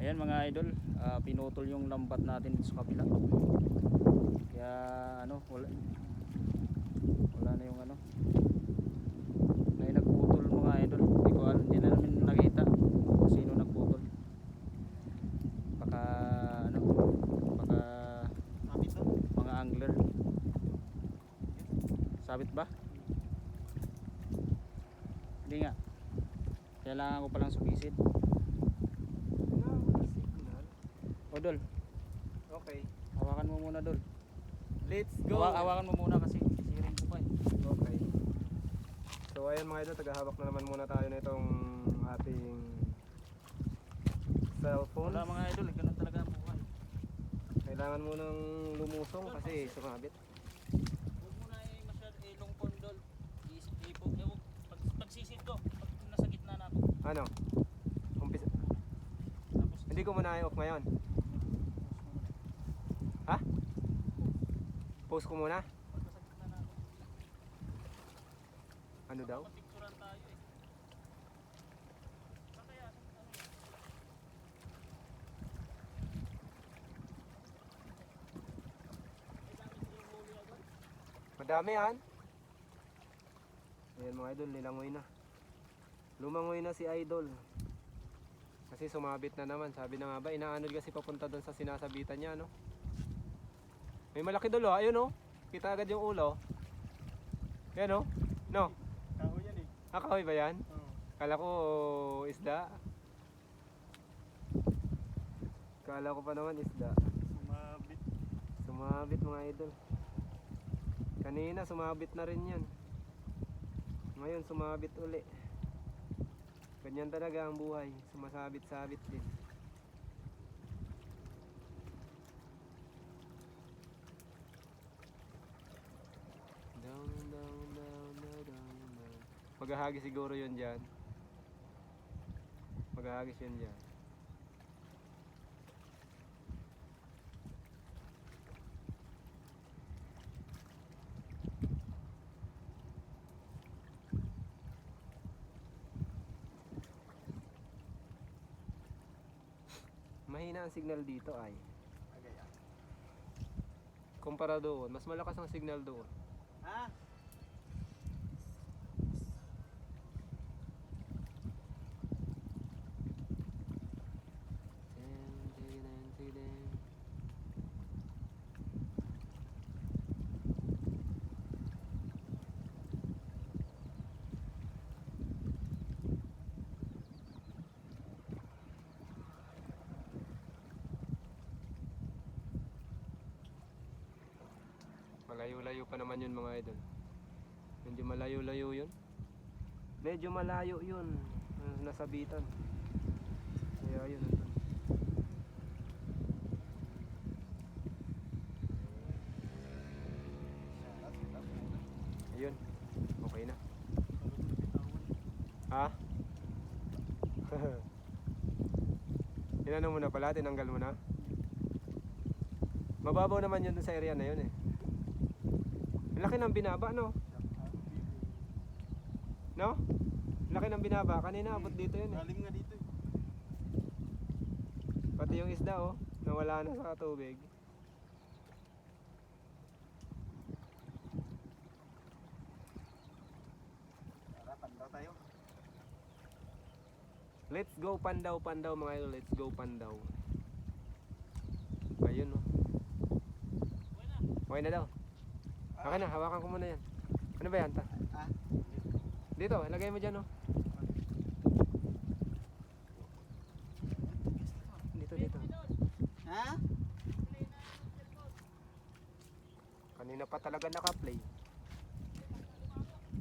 Ayan mga idol, pinutol yung lambat natin dito sa kabila. Kaya ano, wala na yung ano. May nagputol mga idol. Hindi ko alam, hindi na namin nakita kung sino nagputol. Baka ano, baka mga angler. Sabit ba? Hindi nga. Kailangan ko palang sumisid. O Dol, Okay, hawakan mo muna Dol. let's go. Hawakan mo muna kasi sisirin ko pa eh. Okay. So ayan mga idol, tagahawak na naman muna tayo na itong ating cellphone. Wala mga idol, ganun talaga ang buhay. Kailangan mo nang lumusong kasi sumabit. Huwag mo na masyad lungkon Dol. Pagsisid ko, pag nasa gitna na ako. Ano? Umpisa. Tapos Hindi ko muna i-off ngayon. Ha? Post ko muna? pag nasa gitna na ako. Ano daw? Picturean tayo eh. Saan kaya? Madami yan. Ayan mga idol, nilangoy na. Lumangoy na si idol. Kasi sumabit na naman. Sabi na nga ba, inaanod kasi papunta doon sa sinasabitan niya, no? May malaki dulo, ayun no? Kita agad yung ulo. Yan no? No? Kahoy yan eh. Kahoy ba yan? Oo. Kala ko isda. Kala ko pa naman isda. Sumabit. Sumabit mga idol. Kanina sumabit na rin yan. Ngayon sumabit uli. Ganyan talaga ang buhay. Sumasabit-sabit din. Down, down, down, down, down. Maghahagis siguro yun dyan. Maghahagis yun dyan. Mahina ang signal dito ay. Kumpara doon, mas malakas ang signal doon. Ha? Malayo-layo pa naman yun mga idol. Medyo malayo-layo yun. Medyo malayo yun. Nasabitan. Kaya yun. Ayun. Okay na. Ha? Inano mo na pala? Tinanggal mo na? Mababaw naman yun dun sa area na yun eh. Laki ng binaba, no? No? Laki ng binaba. Kanina abot dito yun eh. Lalim nga dito eh. Pati yung isda oh, nawala na sa tubig. Tara, pandaw tayo. Let's go Pandaw, Pandaw mga idol. Let's go Pandaw. Ayun oh. Okay na daw. Okay na, hawakan ko muna yan. Ano ba yan ta? Ah? Dito, ilagay mo dyan oh. Dito. Ha? Kanina pa talaga naka-play.